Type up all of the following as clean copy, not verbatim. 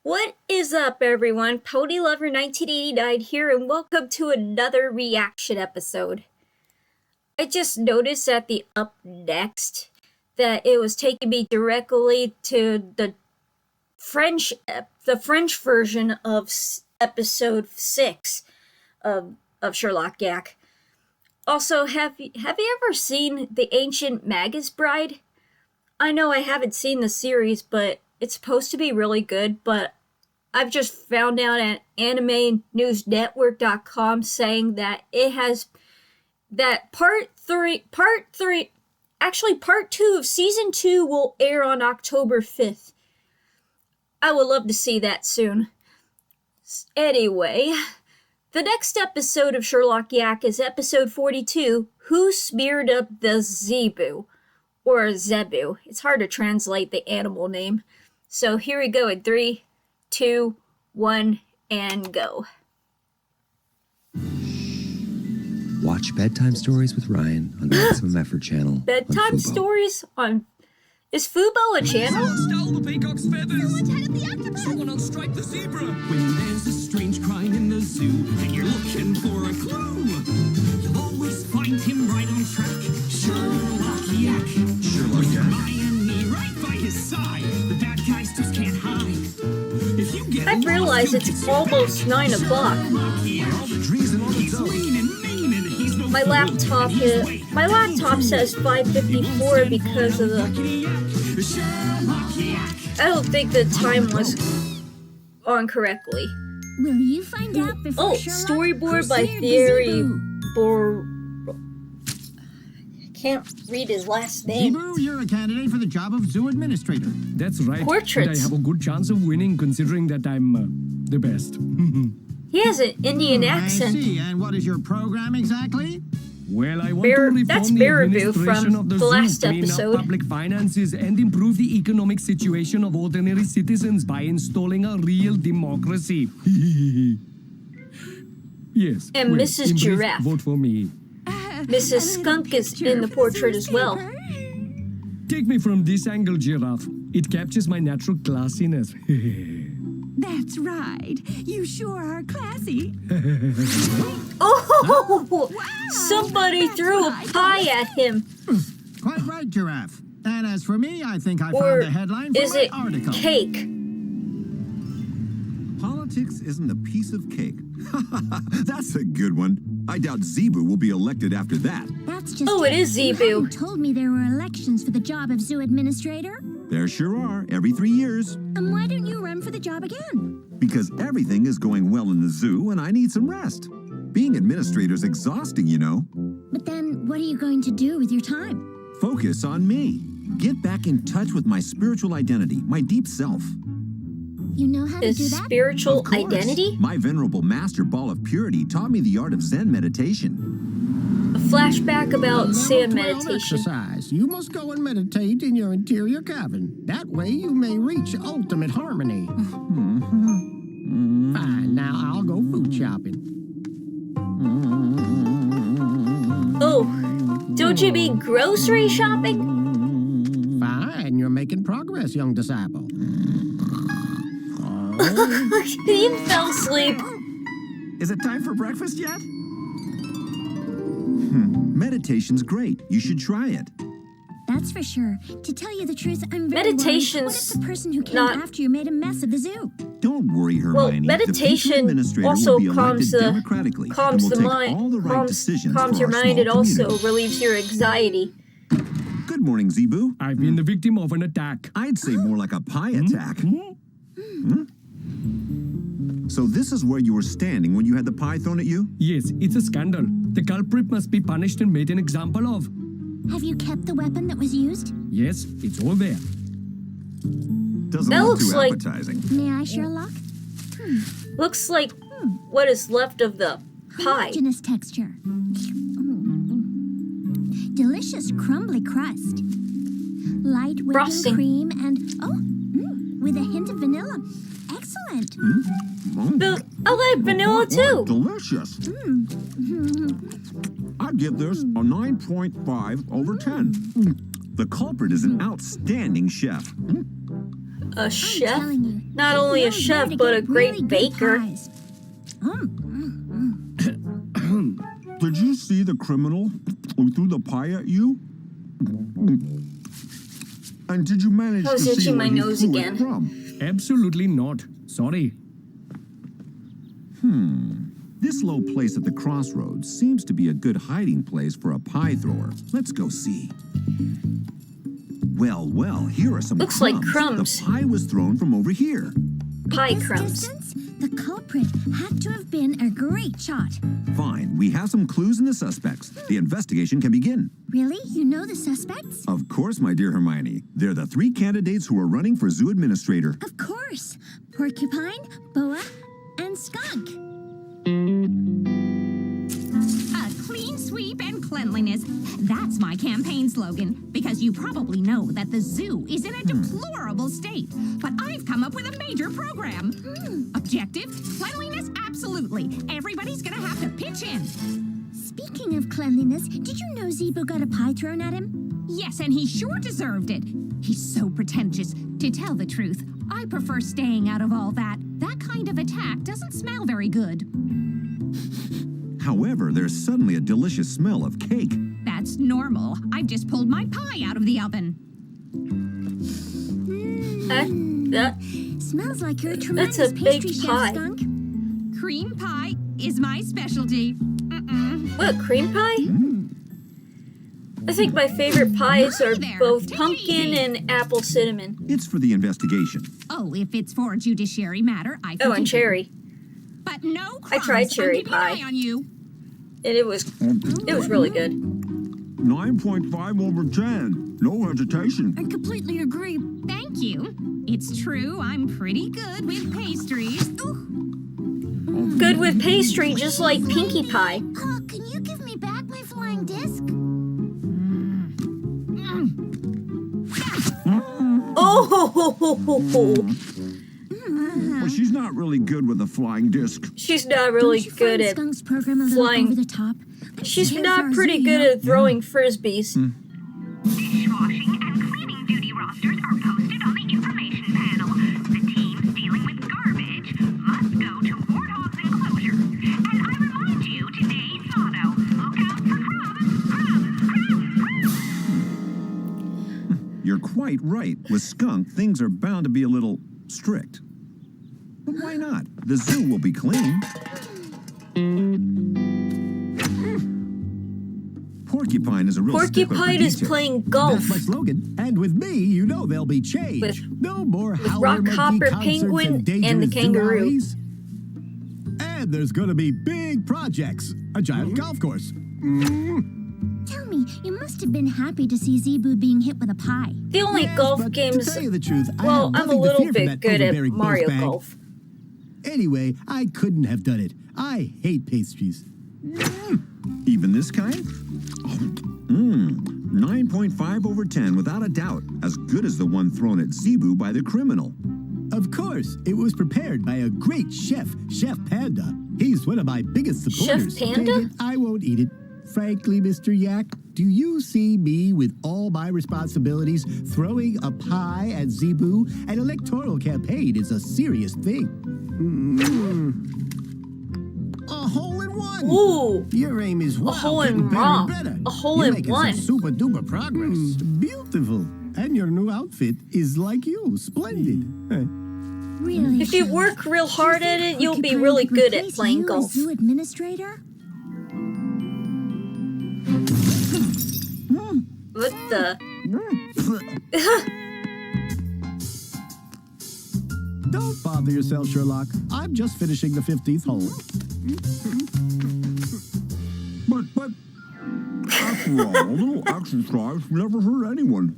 What is up, everyone? Ponylover1989 here, and welcome to another reaction episode. I just noticed at the up next that it was taking me directly to the French version of episode 6 of Sherlock Yack. Also, have you ever seen The Ancient Magus Bride? I know I haven't seen the series, but it's supposed to be really good, but I've just found out at AnimeNewsNetwork.com saying that it has part 2 of season 2 will air on October 5th. I would love to see that soon. Anyway, the next episode of Sherlock Yack is episode 42, Who Smeared Up the Zebu? Or Zebu. It's hard to translate the animal name. So here we go in 3, 2, 1, and go. Watch Bedtime Stories with Ryan on the Maximum Effort channel. Bedtime Stories on... Is Fubo a channel? Someone stole the peacock's feathers! Someone tied up the octopus! Someone else strike the zebra! When there's a strange crime in the zoo and you're looking for a clue, you'll always find him right on track. Sherlock Yack. Sherlock Yack. Hermione right by his side. The bad guys just can't hide. If you get I realize it's almost 9 o'clock. My laptop says 5:54 because of the... I don't think the time was on correctly. Will you find out before storyboard by Theory Bor... I can't read his last name. Zebu, you're a candidate for the job of zoo administrator. That's right. Portraits. And I have a good chance of winning considering that I'm the best. He has an Indian accent. I see. And what is your program exactly? Well, I want to reform that's the Baraboo administration from of the the last zoo, clean episode. up public finances, and improve the economic situation of ordinary citizens by installing a real democracy. Yes. And well, Mrs. in brief, Giraffe. vote for me. Mrs. Skunk is in the portrait as well. Take me from this angle, Giraffe. It captures my natural classiness. That's right. You sure are classy. Oh! Wow, Somebody threw a pie at him. Quite right, Giraffe. And as for me, I think I Or found the headline for is my it article. cake? Politics isn't a piece of cake. That's a good one. I doubt Zebu will be elected after that. That's just Oh, it is Zebu. You told me there were elections for the job of zoo administrator. There sure are, every 3 years. And why don't you run for the job again? Because everything is going well in the zoo and I need some rest. Being administrator's exhausting, you know. But then, what are you going to do with your time? Focus on me. Get back in touch with my spiritual identity, my deep self. You know how to do His that? spiritual Of course. identity? My venerable master ball of purity taught me the art of Zen meditation. A flashback about Level sand 12 meditation. exercise. You must go and meditate in your interior cavern. That way you may reach ultimate harmony. Fine, now I'll go food shopping. Oh, don't you mean grocery shopping? Fine, you're making progress, young disciple. He fell asleep. Is it time for breakfast yet? Meditation's great. You should try it. That's for sure. To tell you the truth, I'm very Meditation's worried. What if the person who came not- after you made a mess of the zoo? Don't worry, Well, Hermione. meditation the administrator also will be calms elected the democratically and calms will the take mind, all the right decisions calms for your our mind. It small also community. relieves your anxiety. Good morning, Zebu. I've been the victim of an attack. I'd say more like a pie attack. So this is where you were standing when you had the pie thrown at you? Yes, it's a scandal. The culprit must be punished and made an example of. Have you kept the weapon that was used? Yes, it's all there. Doesn't That look looks too like- appetizing. May I, Sherlock? Looks like what is left of the pie. Homogeneous texture. Delicious crumbly crust. Light whipping Frosting. cream and with a hint of vanilla. Excellent. I like vanilla too. Delicious. I'd give this a 9.5 over 10. The culprit is an outstanding chef. A I'm chef? telling you, Not only a Knows where chef, to but get a great really good baker. pies. Did you see the criminal who threw the pie at you? And did you manage I was to see itching where my he nose threw again. it from? Absolutely not. Sorry. This low place at the crossroads seems to be a good hiding place for a pie thrower. Let's go see. Well, here are some Looks crumbs. like crumbs. The pie was thrown from over here. Pie This crumbs. distance, the culprit had to have been a great shot. Fine, we have some clues in the suspects. The investigation can begin. Really? You know the suspects? Of course, my dear Hermione. They're the 3 candidates who are running for zoo administrator. Of course. Porcupine, Boa, and Skunk. A clean sweep and cleanliness. That's my campaign slogan, because you probably know that the zoo is in a deplorable state. But I've come up with a major program. Objective, cleanliness, absolutely. Everybody's gonna have to pitch in. Speaking of cleanliness, did you know Zebu got a pie thrown at him? Yes, and he sure deserved it. He's so pretentious. To tell the truth, I prefer staying out of all that. That kind of attack doesn't smell very good. However, there's suddenly a delicious smell of cake. That's normal. I've just pulled my pie out of the oven. That Smells like you're a That's tremendous a big pastry chef, pie. Skunk. Cream pie is my specialty. what, cream pie? I think my favorite pies are there. both Take it pumpkin easy. and apple cinnamon. It's for the investigation. Oh, if it's for a judiciary matter, I Oh, and forgive you. cherry. But no I crumbs. tried cherry I'm keeping pie. an eye on you. And it was really good. 9.5 over 10. No hesitation. I completely agree. Thank you. It's true, I'm pretty good with pastries. Good with pastry, just like Pinkie Pie. Oh, can you give me back my flying disc? Oh, Well, she's not really good with a flying disc. she's not really Don't you good find at. Skunk's program a little flying. over the top? She's Here not for our pretty zoo, good you know? at throwing frisbees. Dishwashing and cleaning duty rosters are posted on the information panel. The teams dealing with garbage must go to Warthog's enclosure. And I remind you, today's motto, look out for crumbs. You're quite right. With Skunk, things are bound to be a little strict. But why not? The zoo will be clean. Porcupine is a real stickler for Porcupine is detail. playing golf That's my slogan. And with me, you know there'll be change. With- no more howler Rock monkey Hopper concerts Penguin and, and the dangerous zoo kangaroo. alleys. And there's going to be big projects. A giant golf course. Tell me, you must have been happy to see Zebu being hit with a pie. The only Yes, golf but games. To tell you the truth, I Well, have I'm a nothing to little fear from bit that good at overbearing Mario douchebag. Golf. Anyway, I couldn't have done it. I hate pastries. Even this kind? 9.5 over 10, without a doubt. As good as the one thrown at Zebu by the criminal. Of course, it was prepared by a great chef, Chef Panda. He's one of my biggest supporters. Panda? Dang it, I won't eat it. Frankly, Mr. Yak, do you see me with all my responsibilities throwing a pie at Zebu? An electoral campaign is a serious thing. A hole in one. Ooh, Your aim is wow, hole in getting better one. and better. A hole You're in making one. some super duper progress. Beautiful. And your new outfit is like you, splendid. Really? if you work real hard at it, you'll be Porcupine really could good at replace playing you as golf. Zoo administrator? What the? Don't bother yourself, Sherlock. I'm just finishing the 15th hole. But, after all, a little exercise never hurt anyone.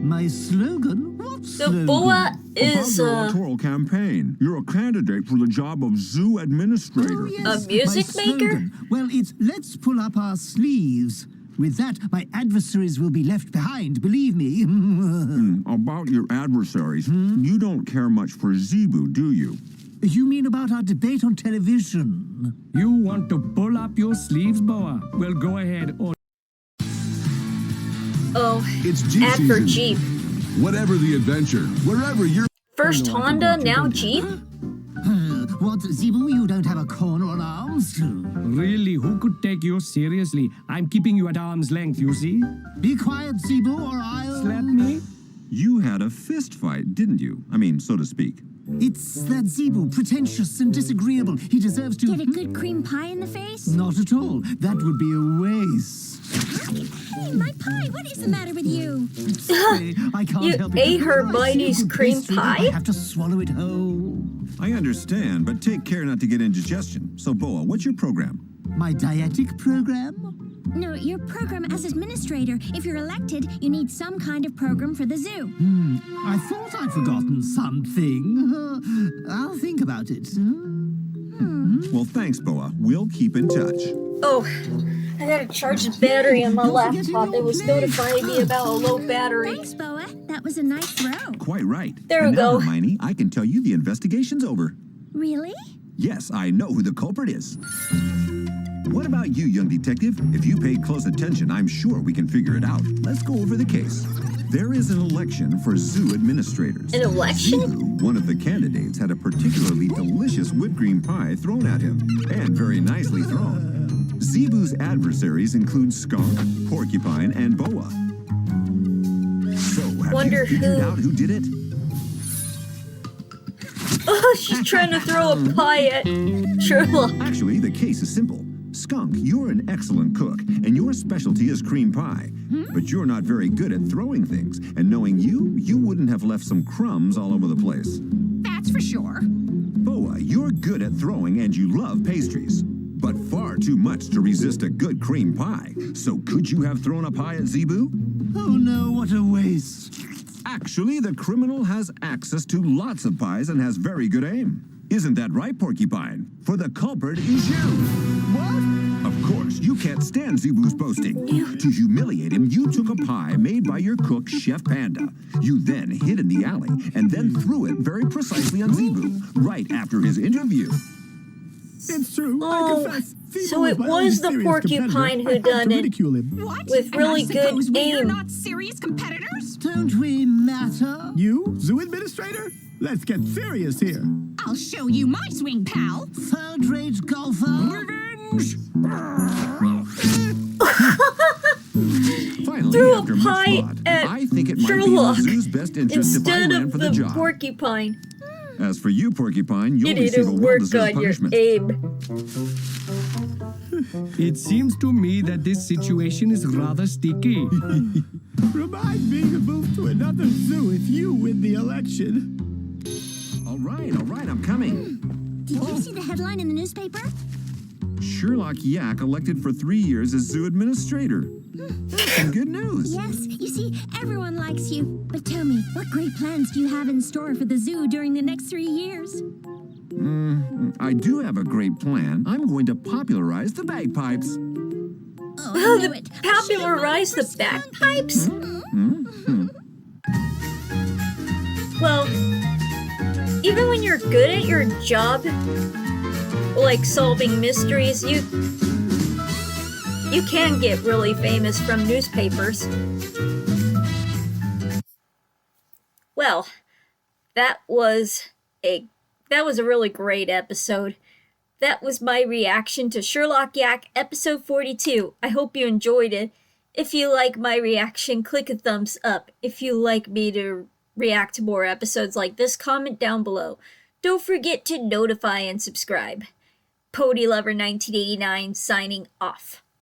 My slogan? What The boa is About your electoral campaign. You're a candidate for the job of zoo administrator. A music maker? Well, it's let's pull up our sleeves. With that, my adversaries will be left behind, believe me. About your adversaries, you don't care much for Zebu, do you? You mean about our debate on television? You want to pull up your sleeves, Boa? Well, go ahead. Oh, It's Jeep ad for season. Jeep. Whatever the adventure, wherever you're... First Honda, now Jeep? What, Zebu, you don't have a corner on arms too? Really, who could take you seriously? I'm keeping you at arm's length, you see? Be quiet, Zebu, or I'll... Slap me? You had a fist fight, didn't you? I mean, so to speak. It's that Zebu, pretentious and disagreeable. He deserves to... Get a good cream pie in the face? Not at all. That would be a waste. Hey, my pie, what is the matter with you? Sorry, I can't You help it. ate her When I see a Mighty's good cream pastry, pie? I have to swallow it whole. I understand, but take care not to get indigestion. So, Boa, what's your program? My dietic program? No, your program as administrator. If you're elected, you need some kind of program for the zoo. I thought I'd forgotten something. I'll think about it. Well, thanks, Boa. We'll keep in touch. Oh, I gotta charge the battery on my laptop. It was notifying me about a low battery. Thanks, Boa. That was a nice throw. Quite right. There and we now, go. Hermione, I can tell you the investigation's over. Really? Yes, I know who the culprit is. What about you, young detective? If you paid close attention, I'm sure we can figure it out. Let's go over the case. There is an election for zoo administrators. An election? Zebu, one of the candidates, had a particularly delicious whipped cream pie thrown at him, and very nicely thrown. Zebu's adversaries include Skunk, Porcupine, and Boa. So, have Wonder you figured who- out who did it? Oh, she's trying to throw a pie at Sherlock. Actually, the case is simple. Skunk, you're an excellent cook, and your specialty is cream pie. But you're not very good at throwing things, and knowing you wouldn't have left some crumbs all over the place. That's for sure. Boa, you're good at throwing, and you love pastries. But far too much to resist a good cream pie. So could you have thrown a pie at Zebu? Oh no, what a waste. Actually, the criminal has access to lots of pies and has very good aim. Isn't that right, Porcupine? For the culprit is you. What? Of course, you can't stand Zebu's boasting. To humiliate him, you took a pie made by your cook, Chef Panda. You then hid in the alley and then threw it very precisely on Zebu, right after his interview. It's true. Oh, I confess. Zebu so it my was only the serious porcupine competitor. who I had done to it. ridicule him. What? With really and I good suppose we're aim. not serious competitors? Don't we matter? You, zoo administrator? Let's get serious here. I'll show you my swing, pal. Third-rate golfer. Revenge! Finally, Threw a after much pie thought, at I think it might be in the Sherlock zoo's best interest if I instead ran of for the the job. porcupine. As for you, Porcupine, you'll You need to receive a work well-deserved on your punishment. aim. It seems to me that this situation is rather sticky. Remind me to move to another zoo if you win the election. All right, I'm coming. Did you see the headline in the newspaper? Sherlock Yack elected for 3 years as zoo administrator. That's some good news. Yes, you see, everyone likes you. But tell me, what great plans do you have in store for the zoo during the next 3 years? I do have a great plan. I'm going to popularize the bagpipes. Oh, Oh, I knew the it. popularize the bagpipes? Well, even when you're good at your job, like solving mysteries, you can get really famous from newspapers. Well, that was a really great episode. That was my reaction to Sherlock Yack episode 42. I hope you enjoyed it. If you like my reaction, click a thumbs up. If you like me to react to more episodes like this, comment down below. Don't forget to notify and subscribe. Ponylover1989 signing off.